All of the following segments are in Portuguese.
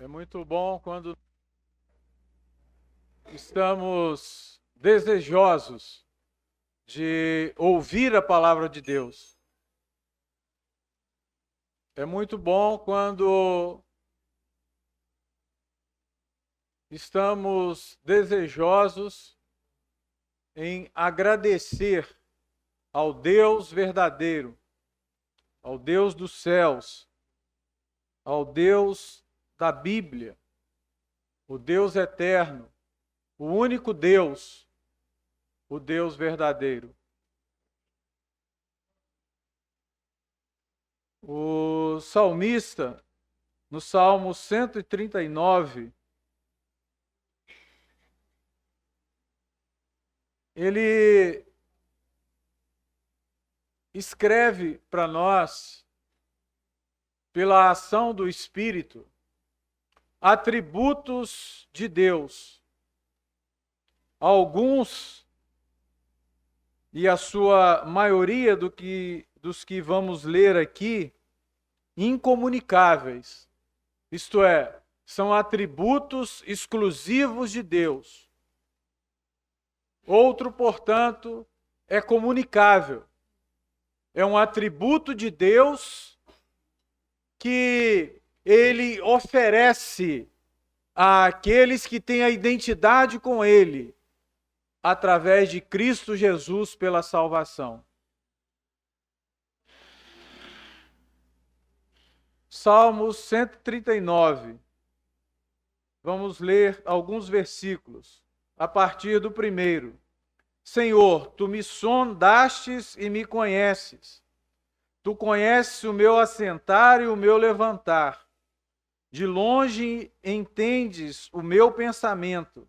É muito bom quando estamos desejosos de ouvir a palavra de Deus. É muito bom quando estamos desejosos em agradecer ao Deus verdadeiro, ao Deus dos céus, ao Deus da Bíblia, o Deus eterno, o único Deus, o Deus verdadeiro. O salmista, no Salmo 139, ele escreve para nós, pela ação do Espírito, atributos de Deus. Alguns, e a sua maioria dos que vamos ler aqui, incomunicáveis. Isto é, são atributos exclusivos de Deus. Outro, portanto, é comunicável. É um atributo de Deus que ele oferece àqueles que têm a identidade com ele, através de Cristo Jesus pela salvação. Salmo 139. Vamos ler alguns versículos, a partir do primeiro. Senhor, tu me sondastes e me conheces. Tu conheces o meu assentar e o meu levantar. De longe entendes o meu pensamento.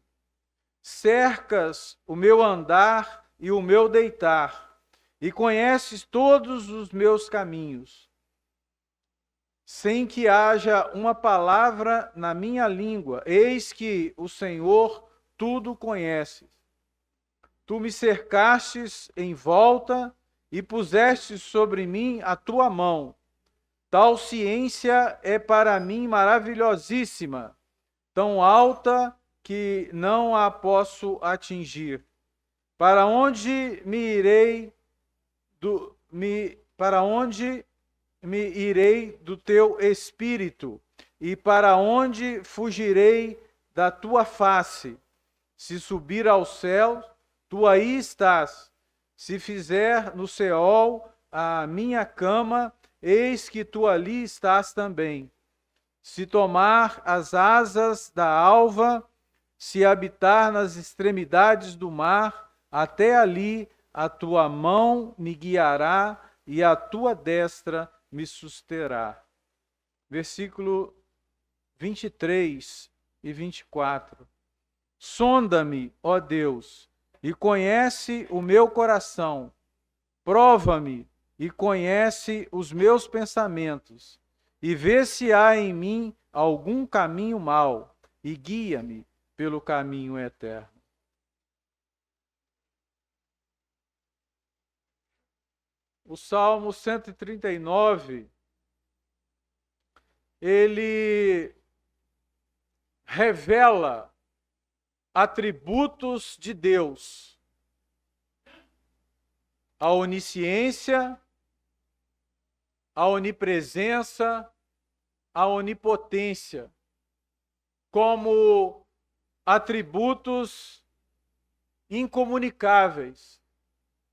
Cercas o meu andar e o meu deitar, e conheces todos os meus caminhos. Sem que haja uma palavra na minha língua, eis que o Senhor tudo conheces. Tu me cercastes em volta e puseste sobre mim a tua mão. Tal ciência é para mim maravilhosíssima, tão alta que não a posso atingir. Para onde me irei do teu espírito, e para onde fugirei da tua face? Se subir ao céu, tu aí estás. Se fizer no Seol a minha cama, eis que tu ali estás também. Se tomar as asas da alva, se habitar nas extremidades do mar, até ali a tua mão me guiará e a tua destra me susterá. Versículo 23 e 24. Sonda-me, ó Deus, e conhece o meu coração. Prova-me e conhece os meus pensamentos, e vê se há em mim algum caminho mau, e guia-me pelo caminho eterno. O Salmo 139, ele revela atributos de Deus. A onisciência, a onipresença, a onipotência, como atributos incomunicáveis,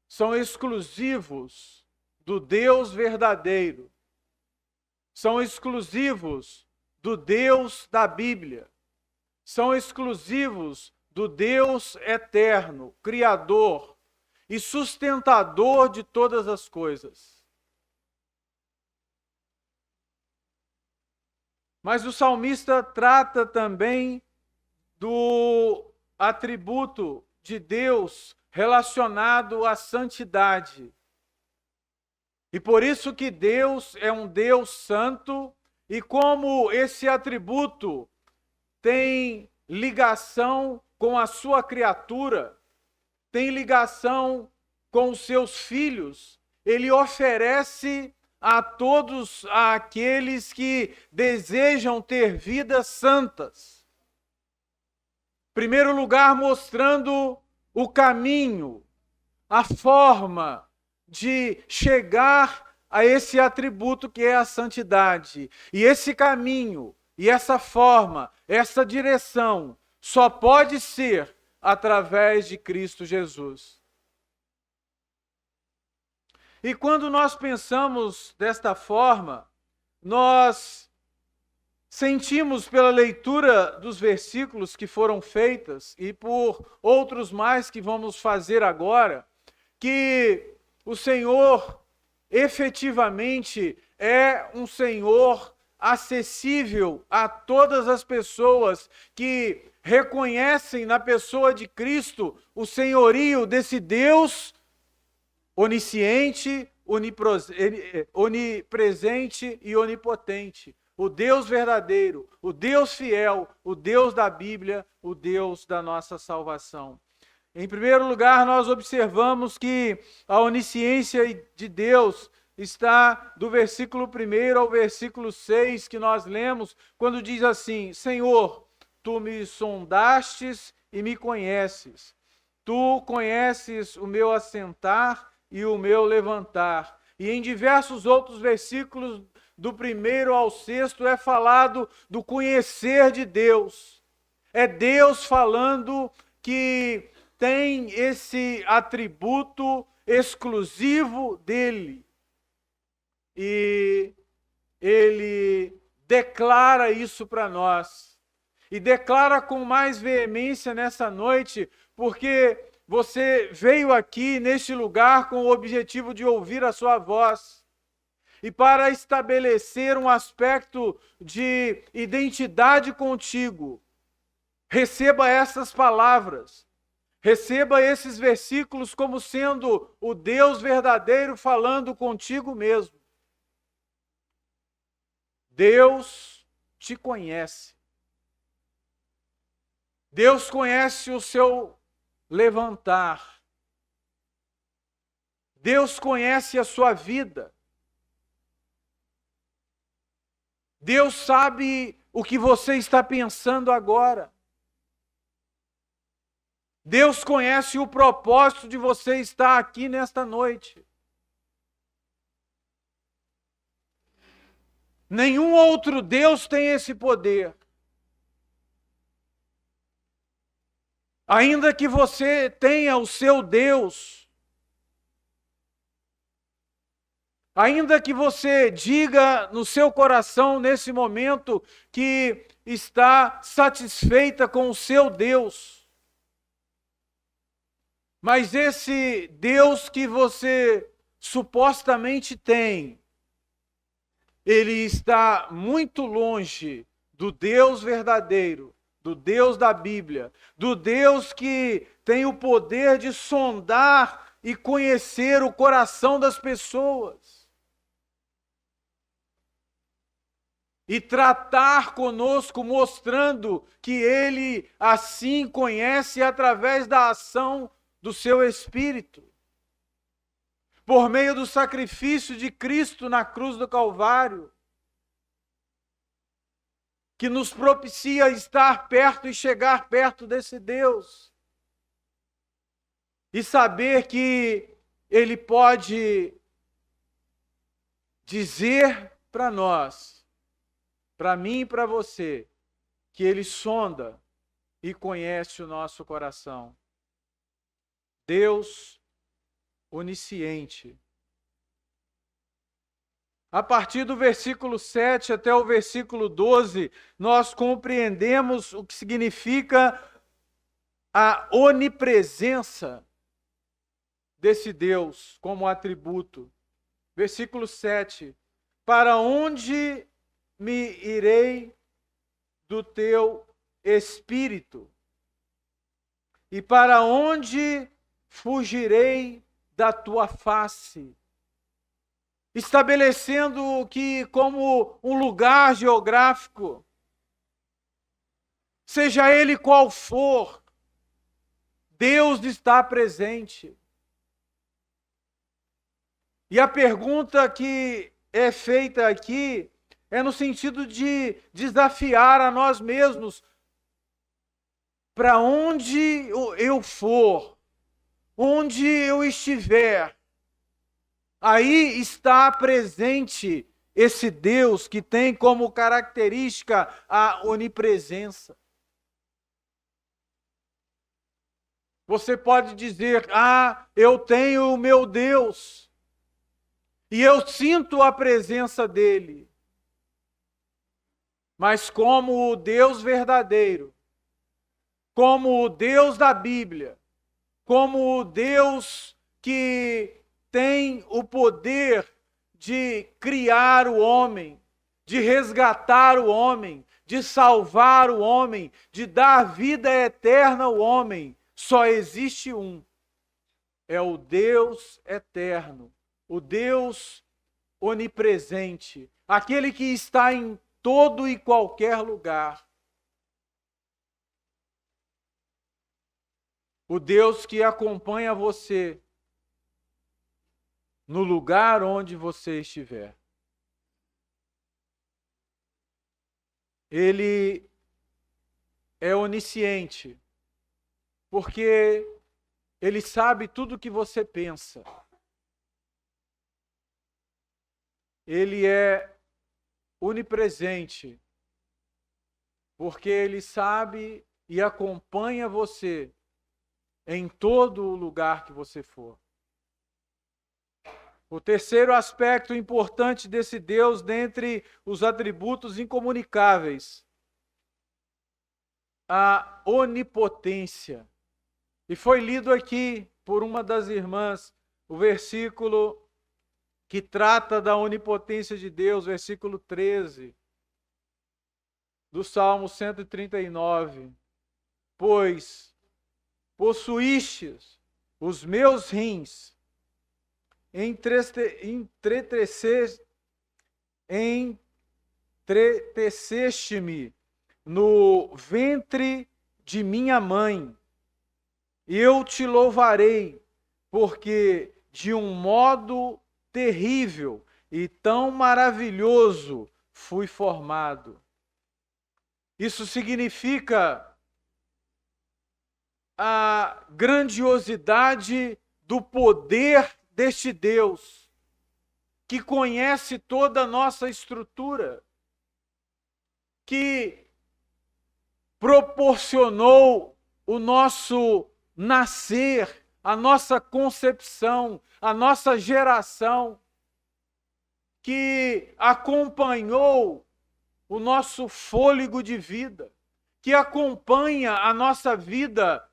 são exclusivos do Deus verdadeiro, são exclusivos do Deus da Bíblia, são exclusivos do Deus eterno, Criador e sustentador de todas as coisas. Mas o salmista trata também do atributo de Deus relacionado à santidade. E por isso que Deus é um Deus santo, e como esse atributo tem ligação com a sua criatura, tem ligação com os seus filhos, ele oferece a todos aqueles que desejam ter vidas santas. Em primeiro lugar, mostrando o caminho, a forma de chegar a esse atributo que é a santidade. E esse caminho, e essa forma, essa direção, só pode ser através de Cristo Jesus. E quando nós pensamos desta forma, nós sentimos pela leitura dos versículos que foram feitas e por outros mais que vamos fazer agora, que o Senhor efetivamente é um Senhor acessível a todas as pessoas que reconhecem na pessoa de Cristo o senhorio desse Deus onisciente, onipresente e onipotente. O Deus verdadeiro, o Deus fiel, o Deus da Bíblia, o Deus da nossa salvação. Em primeiro lugar, nós observamos que a onisciência de Deus está do versículo 1 ao versículo 6 que nós lemos, quando diz assim: Senhor, tu me sondastes e me conheces. Tu conheces o meu assentar e o meu levantar. E em diversos outros versículos, do 1 ao 6, é falado do conhecer de Deus. É Deus falando que tem esse atributo exclusivo dele. E ele declara isso para nós. E declara com mais veemência nessa noite, porque você veio aqui neste lugar com o objetivo de ouvir a sua voz. E para estabelecer um aspecto de identidade contigo, receba essas palavras. Receba esses versículos como sendo o Deus verdadeiro falando contigo mesmo. Deus te conhece. Deus conhece o seu levantar. Deus conhece a sua vida. Deus sabe o que você está pensando agora. Deus conhece o propósito de você estar aqui nesta noite. Nenhum outro Deus tem esse poder. Ainda que você tenha o seu Deus, ainda que você diga no seu coração nesse momento que está satisfeita com o seu Deus, mas esse Deus que você supostamente tem, ele está muito longe do Deus verdadeiro, do Deus da Bíblia, do Deus que tem o poder de sondar e conhecer o coração das pessoas. E tratar conosco, mostrando que ele assim conhece através da ação do seu Espírito. Por meio do sacrifício de Cristo na cruz do Calvário, que nos propicia estar perto e chegar perto desse Deus. E saber que ele pode dizer para nós, para mim e para você, que ele sonda e conhece o nosso coração. Deus onisciente. A partir do versículo 7 até o versículo 12, nós compreendemos o que significa a onipresença desse Deus como atributo. Versículo 7. Para onde me irei do teu espírito? E para onde fugirei da tua face? Estabelecendo que como um lugar geográfico, seja ele qual for, Deus está presente. E a pergunta que é feita aqui é no sentido de desafiar a nós mesmos. Para onde eu for, onde eu estiver, aí está presente esse Deus que tem como característica a onipresença. Você pode dizer: eu tenho o meu Deus e eu sinto a presença dele. Mas como o Deus verdadeiro, como o Deus da Bíblia, como o Deus que tem o poder de criar o homem, de resgatar o homem, de salvar o homem, de dar vida eterna ao homem, só existe um. É o Deus eterno, o Deus onipresente, aquele que está em todo e qualquer lugar. O Deus que acompanha você no lugar onde você estiver. Ele é onisciente, porque ele sabe tudo o que você pensa. Ele é onipresente, porque ele sabe e acompanha você em todo o lugar que você for. O terceiro aspecto importante desse Deus, dentre os atributos incomunicáveis, a onipotência. E foi lido aqui por uma das irmãs o versículo que trata da onipotência de Deus, versículo 13, do Salmo 139. Pois possuístes os meus rins, entreteceste-me no ventre de minha mãe. Eu te louvarei, porque de um modo terrível e tão maravilhoso fui formado. Isso significa a grandiosidade do poder deste Deus, que conhece toda a nossa estrutura, que proporcionou o nosso nascer, a nossa concepção, a nossa geração, que acompanhou o nosso fôlego de vida, que acompanha a nossa vida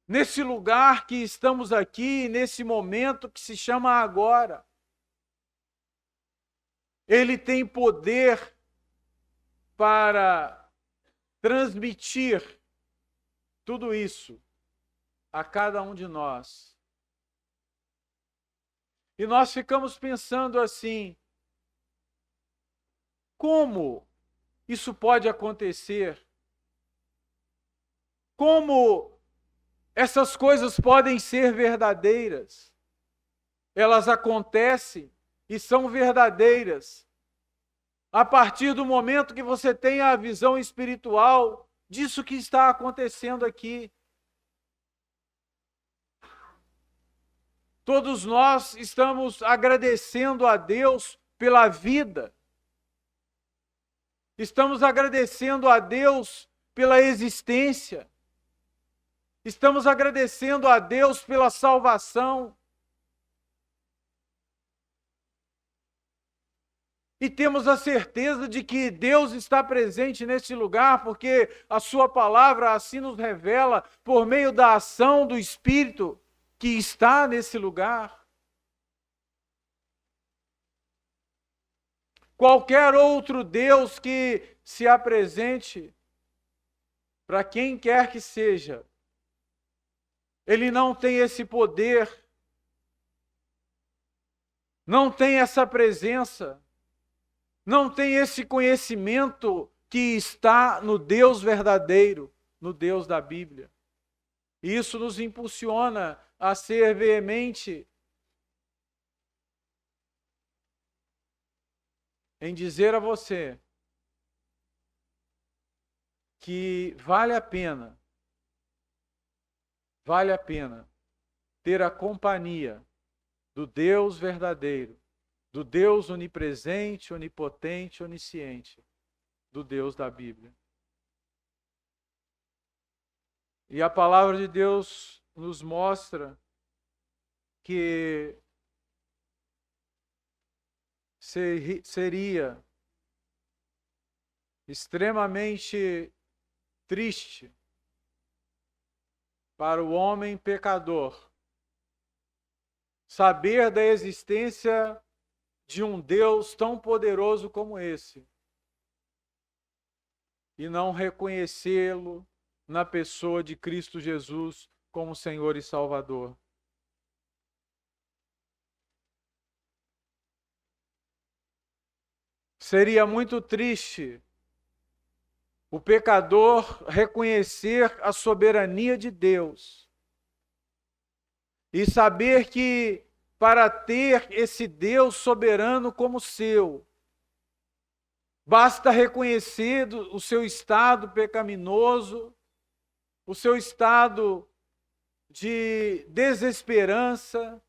nesse lugar que estamos aqui, nesse momento que se chama agora. Ele tem poder para transmitir tudo isso a cada um de nós. E nós ficamos pensando assim: como isso pode acontecer? Como essas coisas podem ser verdadeiras? Elas acontecem e são verdadeiras a partir do momento que você tem a visão espiritual disso que está acontecendo aqui. Todos nós estamos agradecendo a Deus pela vida. Estamos agradecendo a Deus pela existência. Estamos agradecendo a Deus pela salvação. E temos a certeza de que Deus está presente neste lugar, porque a sua palavra assim nos revela por meio da ação do Espírito que está nesse lugar. Qualquer outro Deus que se apresente, para quem quer que seja, ele não tem esse poder, não tem essa presença, não tem esse conhecimento que está no Deus verdadeiro, no Deus da Bíblia. E isso nos impulsiona a ser veemente em dizer a você que vale a pena ter a companhia do Deus verdadeiro, do Deus onipresente, onipotente, onisciente, do Deus da Bíblia. E a palavra de Deus nos mostra que seria extremamente triste para o homem pecador saber da existência de um Deus tão poderoso como esse e não reconhecê-lo na pessoa de Cristo Jesus como Senhor e Salvador. Seria muito triste o pecador reconhecer a soberania de Deus e saber que para ter esse Deus soberano como seu, basta reconhecer o seu estado pecaminoso, o seu estado de desesperança,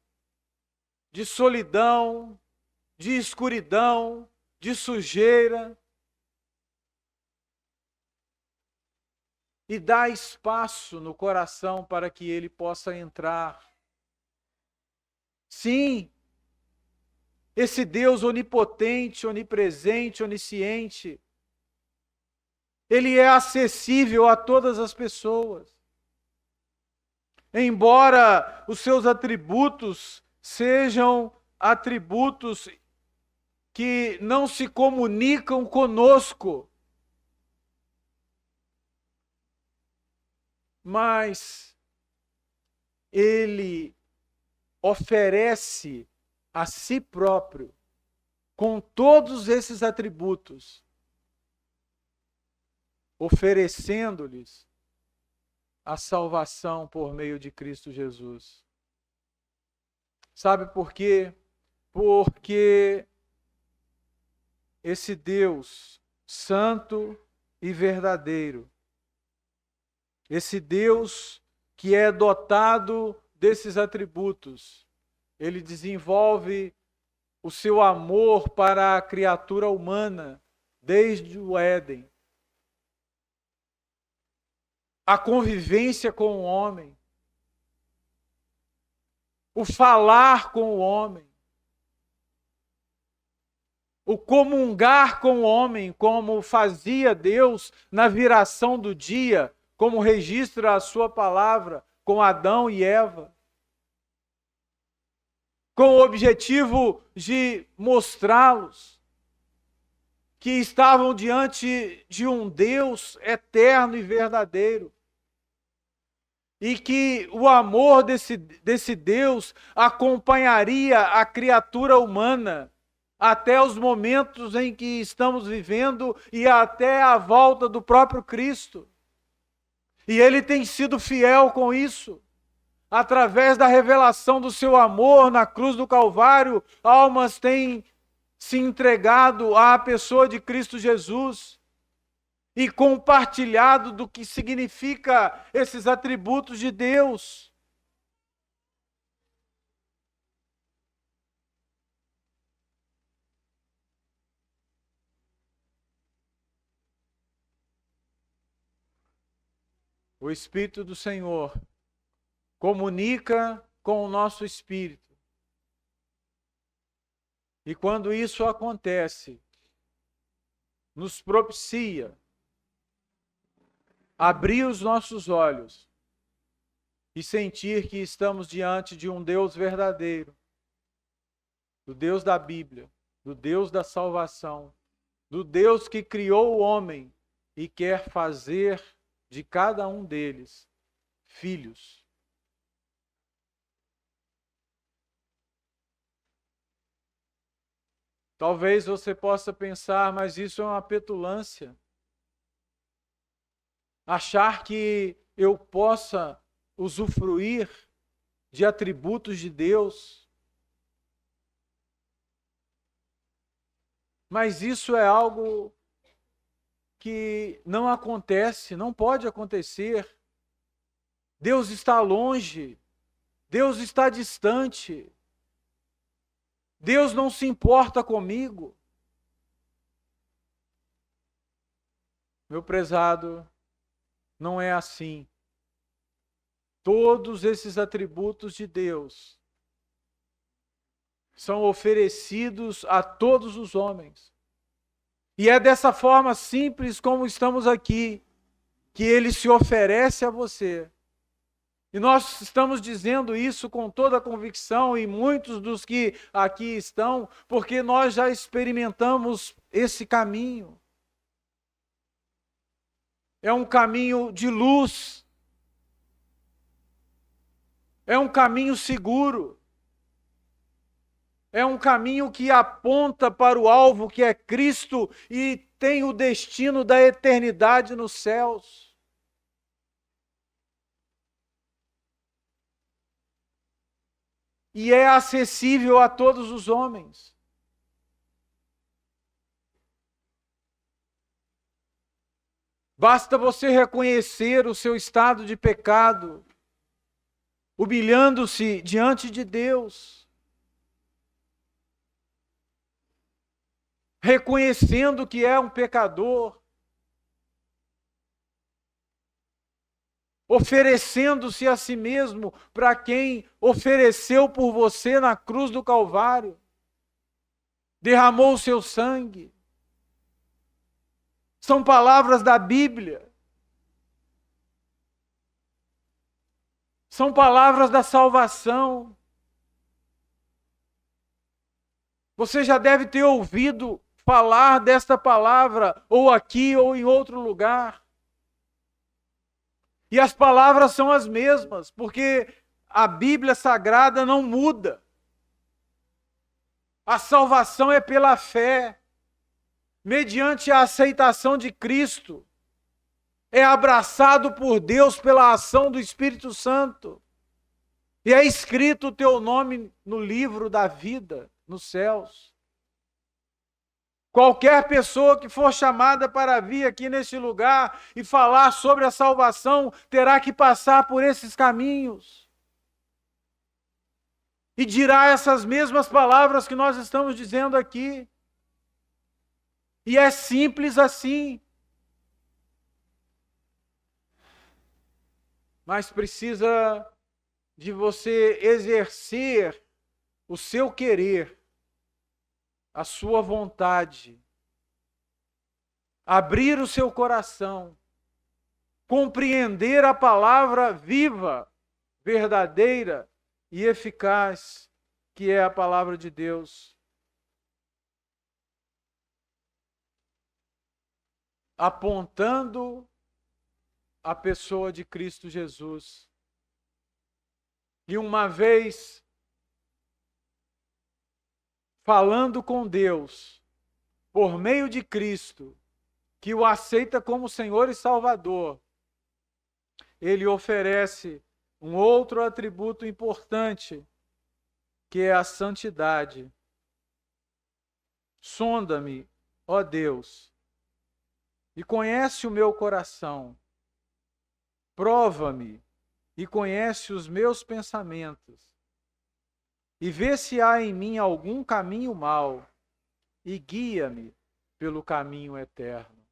de solidão, de escuridão, de sujeira, e dá espaço no coração para que ele possa entrar. Sim, esse Deus onipotente, onipresente, onisciente, ele é acessível a todas as pessoas. Embora os seus atributos sejam atributos que não se comunicam conosco, mas ele oferece a si próprio com todos esses atributos, oferecendo-lhes a salvação por meio de Cristo Jesus. Sabe por quê? Porque esse Deus santo e verdadeiro, esse Deus que é dotado desses atributos, ele desenvolve o seu amor para a criatura humana desde o Éden. A convivência com o homem, o falar com o homem, o comungar com o homem, como fazia Deus na viração do dia, como registra a sua palavra com Adão e Eva, com o objetivo de mostrá-los que estavam diante de um Deus eterno e verdadeiro, e que o amor desse Deus acompanharia a criatura humana até os momentos em que estamos vivendo e até a volta do próprio Cristo. E ele tem sido fiel com isso. Através da revelação do seu amor na cruz do Calvário, almas têm se entregado à pessoa de Cristo Jesus e compartilhado do que significa esses atributos de Deus. O Espírito do Senhor comunica com o nosso espírito. E quando isso acontece, nos propicia abrir os nossos olhos e sentir que estamos diante de um Deus verdadeiro, do Deus da Bíblia, do Deus da salvação, do Deus que criou o homem e quer fazer de cada um deles filhos. Talvez você possa pensar, mas isso é uma petulância. Achar que eu possa usufruir de atributos de Deus. Mas isso é algo que não acontece, não pode acontecer. Deus está longe, Deus está distante, Deus não se importa comigo. Meu prezado, não é assim. Todos esses atributos de Deus são oferecidos a todos os homens. E é dessa forma simples como estamos aqui, que ele se oferece a você. E nós estamos dizendo isso com toda a convicção, e muitos dos que aqui estão, porque nós já experimentamos esse caminho. É um caminho de luz. É um caminho seguro. É um caminho que aponta para o alvo, que é Cristo, e tem o destino da eternidade nos céus. E é acessível a todos os homens. Basta você reconhecer o seu estado de pecado, humilhando-se diante de Deus, reconhecendo que é um pecador, oferecendo-se a si mesmo para quem ofereceu por você na cruz do Calvário, derramou o seu sangue. São palavras da Bíblia. São palavras da salvação. Você já deve ter ouvido falar desta palavra, ou aqui ou em outro lugar. E as palavras são as mesmas, porque a Bíblia Sagrada não muda. A salvação é pela fé, mediante a aceitação de Cristo. É abraçado por Deus pela ação do Espírito Santo. E é escrito o teu nome no livro da vida, nos céus. Qualquer pessoa que for chamada para vir aqui neste lugar e falar sobre a salvação, terá que passar por esses caminhos. E dirá essas mesmas palavras que nós estamos dizendo aqui. E é simples assim. Mas precisa de você exercer o seu querer, a sua vontade, abrir o seu coração, compreender a palavra viva, verdadeira e eficaz, que é a palavra de Deus. Apontando a pessoa de Cristo Jesus. E uma vez falando com Deus, por meio de Cristo, que o aceita como Senhor e Salvador, ele oferece um outro atributo importante, que é a santidade. Sonda-me, ó Deus, e conhece o meu coração. Prova-me e conhece os meus pensamentos. E vê se há em mim algum caminho mau, e guia-me pelo caminho eterno.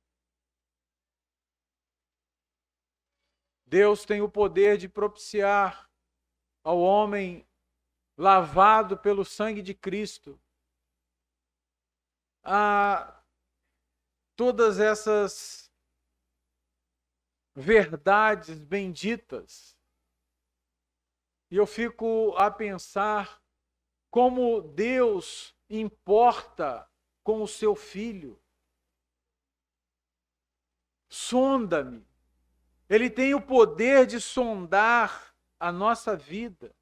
Deus tem o poder de propiciar ao homem lavado pelo sangue de Cristo a todas essas verdades benditas. E eu fico a pensar como Deus importa com o seu Filho. Sonda-me. Ele tem o poder de sondar a nossa vida,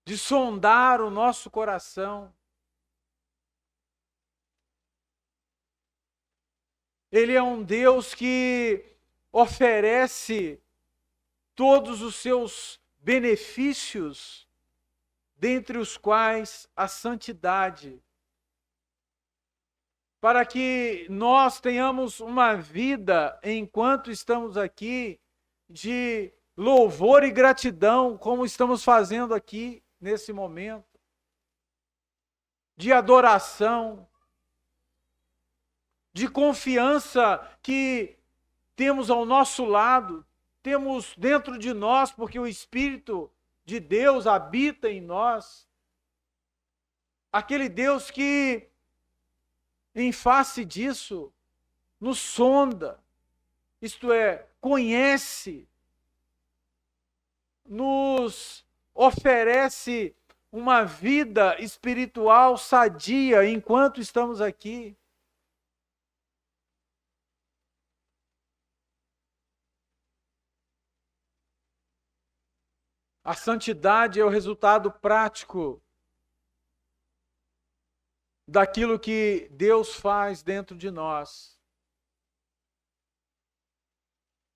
de sondar o nosso coração. Ele é um Deus que oferece todos os seus benefícios, dentre os quais a santidade. para que nós tenhamos uma vida, enquanto estamos aqui, de louvor e gratidão, como estamos fazendo aqui nesse momento, de adoração, de confiança que temos ao nosso lado, temos dentro de nós, porque o Espírito de Deus habita em nós. Aquele Deus que, em face disso, nos sonda, isto é, conhece, nos oferece uma vida espiritual sadia enquanto estamos aqui. A santidade é o resultado prático daquilo que Deus faz dentro de nós.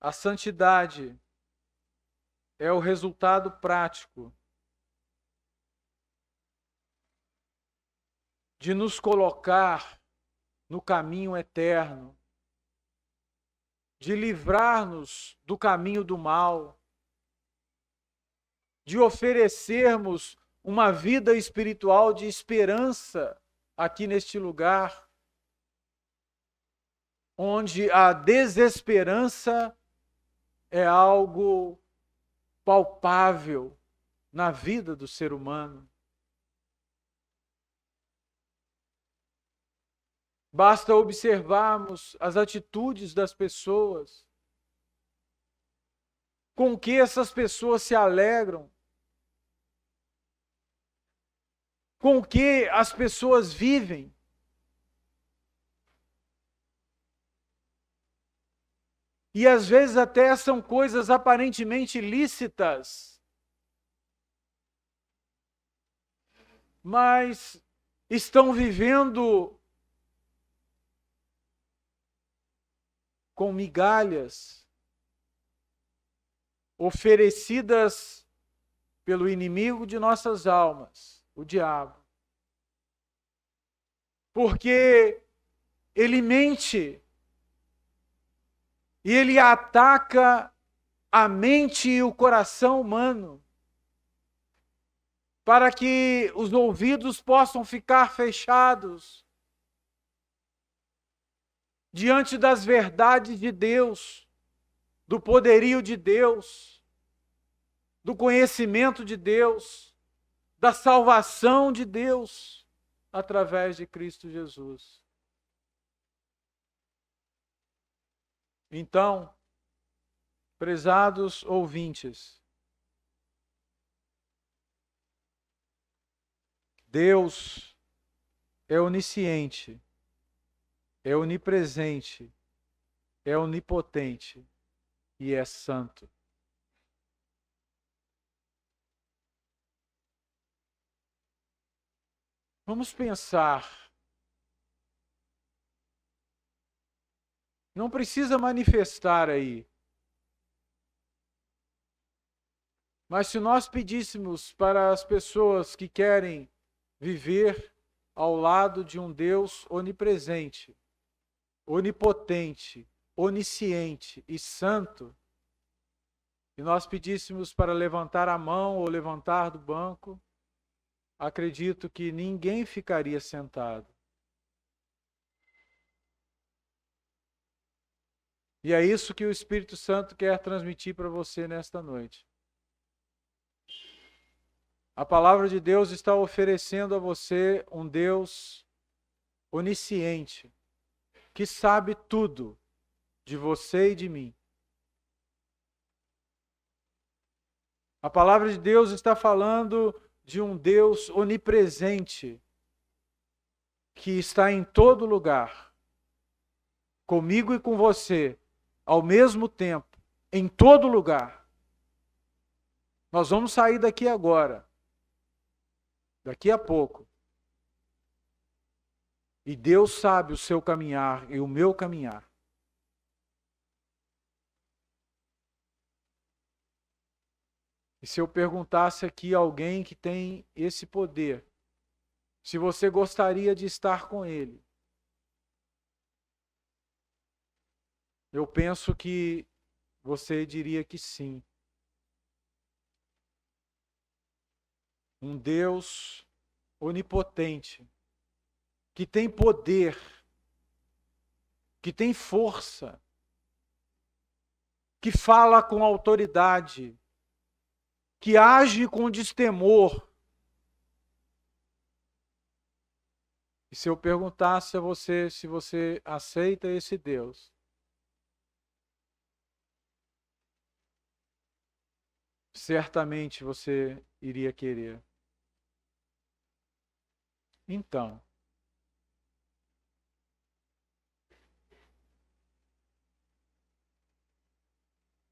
A santidade é o resultado prático de nos colocar no caminho eterno, de livrar-nos do caminho do mal, de oferecermos uma vida espiritual de esperança aqui neste lugar, onde a desesperança é algo palpável na vida do ser humano. Basta observarmos as atitudes das pessoas, com que essas pessoas se alegram, com que as pessoas vivem. E às vezes até são coisas aparentemente lícitas, mas estão vivendo com migalhas oferecidas pelo inimigo de nossas almas, o diabo. Porque ele mente e ele ataca a mente e o coração humano para que os ouvidos possam ficar fechados diante das verdades de Deus, do poderio de Deus, do conhecimento de Deus, da salvação de Deus através de Cristo Jesus. Então, prezados ouvintes, Deus é onisciente, é onipresente, é onipotente e é santo. Vamos pensar. Não precisa manifestar aí. Mas se nós pedíssemos para as pessoas que querem viver ao lado de um Deus onipresente, onipotente, onisciente e santo, e nós pedíssemos para levantar a mão ou levantar do banco, acredito que ninguém ficaria sentado. E é isso que o Espírito Santo quer transmitir para você nesta noite. A palavra de Deus está oferecendo a você um Deus onisciente, que sabe tudo de você e de mim. A palavra de Deus está falando de um Deus onipresente, que está em todo lugar, comigo e com você, ao mesmo tempo, em todo lugar. Nós vamos sair daqui agora, daqui a pouco. E Deus sabe o seu caminhar e o meu caminhar. E se eu perguntasse aqui a alguém que tem esse poder, se você gostaria de estar com Ele, Eu penso que você diria que sim. Um Deus onipotente, que tem poder, que tem força, que fala com autoridade, que age com destemor. E se eu perguntasse a você se você aceita esse Deus, certamente você iria querer. Então,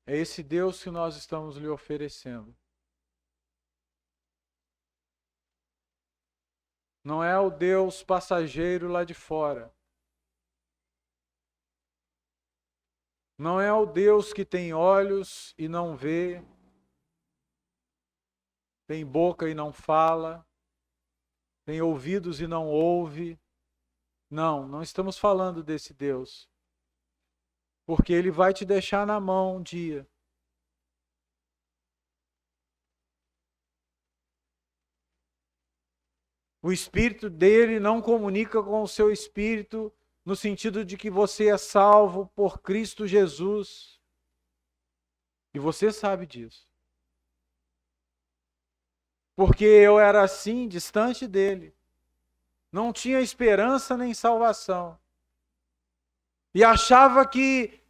é esse Deus que nós estamos lhe oferecendo. Não é o Deus passageiro lá de fora. Não é o Deus que tem olhos e não vê, tem boca e não fala, tem ouvidos e não ouve. Não, não estamos falando desse Deus. Porque ele vai te deixar na mão um dia. O espírito dele não comunica com o seu espírito no sentido de que você é salvo por Cristo Jesus. E você sabe disso. Porque eu era assim, distante dele. Não tinha esperança nem salvação. E achava que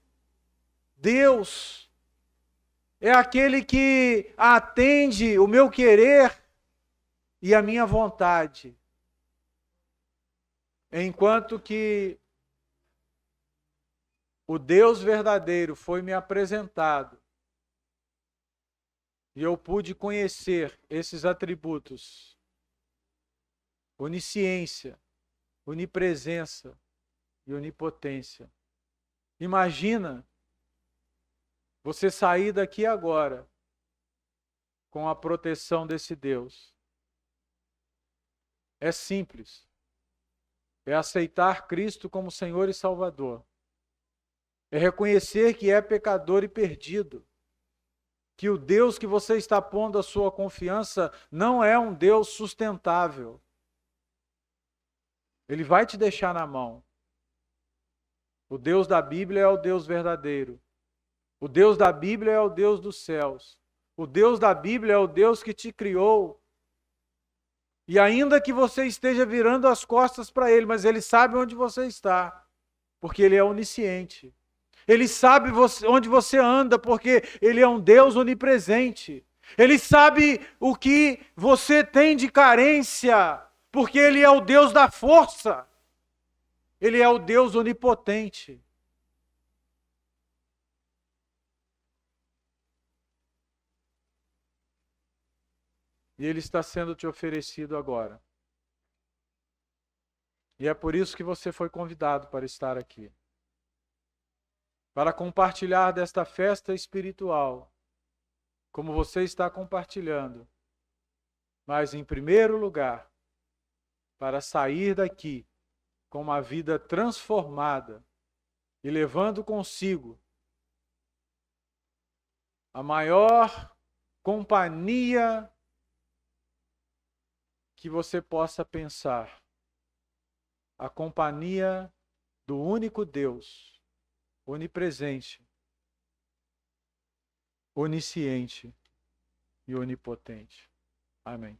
Deus é aquele que atende o meu querer e a minha vontade. Enquanto que o Deus verdadeiro foi me apresentado e eu pude conhecer esses atributos: onisciência, onipresença e onipotência. Imagina você sair daqui agora com a proteção desse Deus. É simples. É aceitar Cristo como Senhor e Salvador. É reconhecer que é pecador e perdido. Que o Deus que você está pondo a sua confiança não é um Deus sustentável. Ele vai te deixar na mão. O Deus da Bíblia é o Deus verdadeiro. O Deus da Bíblia é o Deus dos céus. O Deus da Bíblia é o Deus que te criou. E ainda que você esteja virando as costas para Ele, mas Ele sabe onde você está, porque Ele é onisciente. Ele sabe onde você anda, porque Ele é um Deus onipresente. Ele sabe o que você tem de carência, porque Ele é o Deus da força. Ele é o Deus onipotente. E Ele está sendo te oferecido agora. E é por isso que você foi convidado para estar aqui. Para compartilhar desta festa espiritual, como você está compartilhando. Mas, em primeiro lugar, para sair daqui com uma vida transformada e levando consigo a maior companhia que você possa pensar. A companhia do único Deus, onipresente, onisciente e onipotente. Amém.